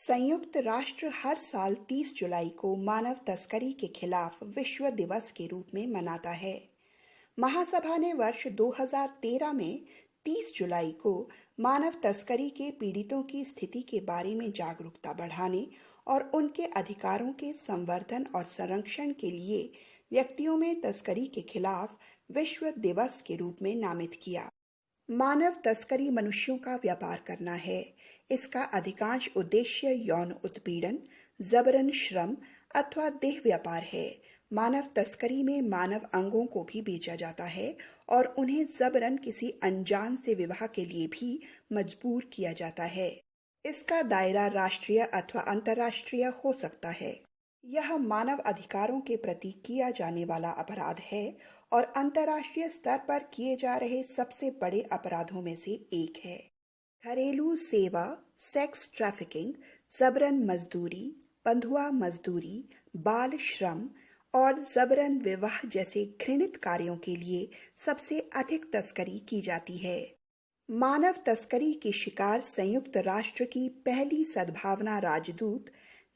संयुक्त राष्ट्र हर साल 30 जुलाई को मानव तस्करी के खिलाफ विश्व दिवस के रूप में मनाता है। महासभा ने वर्ष 2013 में 30 जुलाई को मानव तस्करी के पीड़ितों की स्थिति के बारे में जागरूकता बढ़ाने और उनके अधिकारों के संवर्धन और संरक्षण के लिए व्यक्तियों में तस्करी के खिलाफ विश्व दिवस के रूप में नामित किया। मानव तस्करी मनुष्यों का व्यापार करना है। इसका अधिकांश उद्देश्य यौन उत्पीड़न, जबरन श्रम अथवा देह व्यापार है। मानव तस्करी में मानव अंगों को भी बेचा जाता है और उन्हें जबरन किसी अनजान से विवाह के लिए भी मजबूर किया जाता है। इसका दायरा राष्ट्रीय अथवा अंतर्राष्ट्रीय हो सकता है। यह मानव अधिकारों के प्रति किया जाने वाला अपराध है और अंतर्राष्ट्रीय स्तर पर किए जा रहे सबसे बड़े अपराधों में से एक है। घरेलू सेवा, सेक्स ट्रैफिकिंग, जबरन मजदूरी, बंधुआ मजदूरी, बाल श्रम और जबरन विवाह जैसे घृणित कार्यों के लिए सबसे अधिक तस्करी की जाती है। मानव तस्करी के शिकार संयुक्त राष्ट्र की पहली सद्भावना राजदूत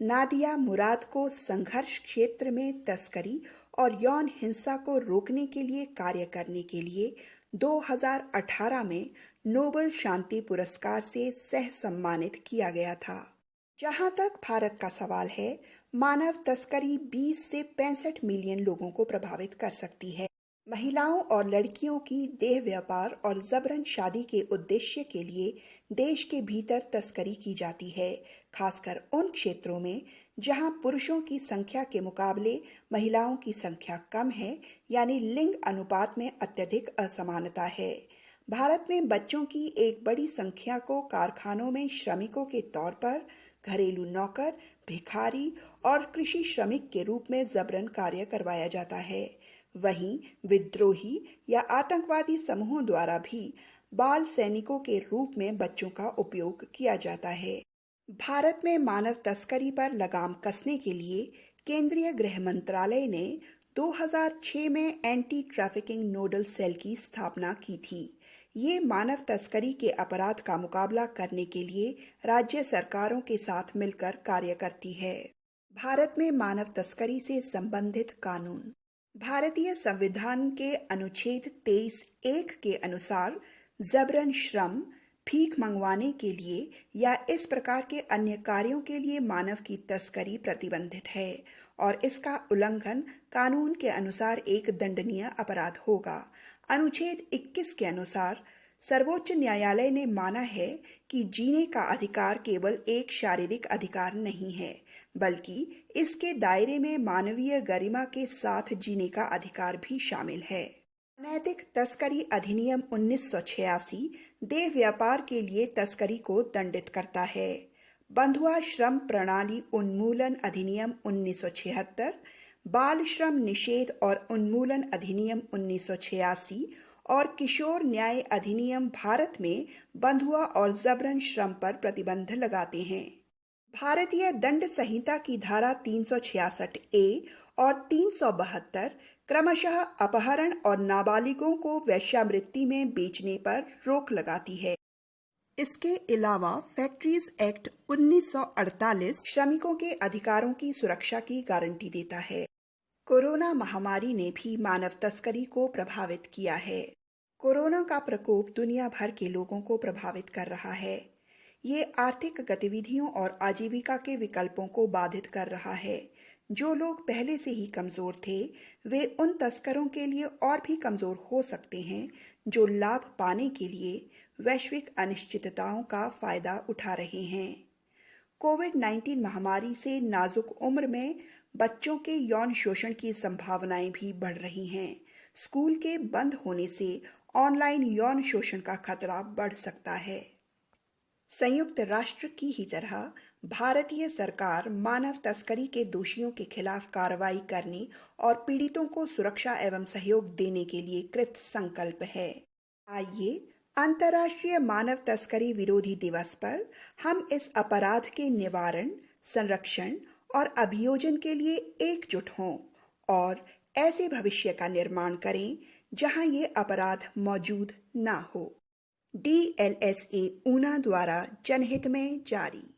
नादिया मुराद को संघर्ष क्षेत्र में तस्करी और यौन हिंसा को रोकने के लिए कार्य करने के लिए 2018 में नोबेल शांति पुरस्कार से सह सम्मानित किया गया था। जहां तक भारत का सवाल है, मानव तस्करी 20 से 65 मिलियन लोगों को प्रभावित कर सकती है। महिलाओं और लड़कियों की देह व्यापार और जबरन शादी के उद्देश्य के लिए देश के भीतर तस्करी की जाती है, खासकर उन क्षेत्रों में जहां पुरुषों की संख्या के मुकाबले महिलाओं की संख्या कम है, यानी लिंग अनुपात में अत्यधिक असमानता है। भारत में बच्चों की एक बड़ी संख्या को कारखानों में श्रमिकों के तौर पर, घरेलू नौकर, भिखारी और कृषि श्रमिक के रूप में जबरन कार्य करवाया जाता है। वहीं विद्रोही या आतंकवादी समूहों द्वारा भी बाल सैनिकों के रूप में बच्चों का उपयोग किया जाता है। भारत में मानव तस्करी पर लगाम कसने के लिए केंद्रीय गृह मंत्रालय ने 2006 में एंटी ट्रैफिकिंग नोडल सेल की स्थापना की थी। ये मानव तस्करी के अपराध का मुकाबला करने के लिए राज्य सरकारों के साथ मिलकर कार्य करती है। भारत में मानव तस्करी से संबंधित कानून। भारतीय संविधान के अनुच्छेद 23(1) के अनुसार जबरन श्रम, भीख मंगवाने के लिए या इस प्रकार के अन्य कार्यों के लिए मानव की तस्करी प्रतिबंधित है और इसका उल्लंघन कानून के अनुसार एक दंडनीय अपराध होगा। अनुच्छेद 21 के अनुसार सर्वोच्च न्यायालय ने माना है कि जीने का अधिकार केवल एक शारीरिक अधिकार नहीं है, बल्कि इसके दायरे में मानवीय गरिमा के साथ जीने का अधिकार भी शामिल है। अनैतिक तस्करी अधिनियम 1986 देह व्यापार के लिए तस्करी को दंडित करता है। बंधुआ श्रम प्रणाली उन्मूलन अधिनियम 1976, बाल श्रम निषेध और उन्मूलन अधिनियम 1986 और किशोर न्याय अधिनियम भारत में बंधुआ और जबरन श्रम पर प्रतिबंध लगाते हैं। भारतीय दंड संहिता की धारा 366A और 372 क्रमशः अपहरण और नाबालिगों को वेश्यावृत्ति में बेचने पर रोक लगाती है। इसके अलावा फैक्ट्रीज एक्ट 1948 श्रमिकों के अधिकारों की सुरक्षा की गारंटी देता है। कोरोना महामारी ने भी मानव तस्करी को प्रभावित किया है। कोरोना का प्रकोप दुनिया भर के लोगों को प्रभावित कर रहा है। ये आर्थिक गतिविधियों और आजीविका के विकल्पों को बाधित कर रहा है। जो लोग पहले से ही कमजोर थे, वे उन तस्करों के लिए और भी कमजोर हो सकते हैं जो लाभ पाने के लिए वैश्विक अनिश्चितताओं का फायदा उठा रहे हैं। कोविड-19 महामारी से नाजुक उम्र में बच्चों के यौन शोषण की संभावनाएं भी बढ़ रही हैं। स्कूल के बंद होने से ऑनलाइन यौन शोषण का खतरा बढ़ सकता है। संयुक्त राष्ट्र की ही तरह भारतीय सरकार मानव तस्करी के दोषियों के खिलाफ कार्रवाई करने और पीड़ितों को सुरक्षा एवं सहयोग देने के लिए कृत संकल्प है। आइए अंतर्राष्ट्रीय मानव तस्करी विरोधी दिवस पर हम इस अपराध के निवारण, संरक्षण और अभियोजन के लिए एकजुट हों और ऐसे भविष्य का निर्माण करें जहां ये अपराध मौजूद ना हो। DLSA ऊना द्वारा जनहित में जारी।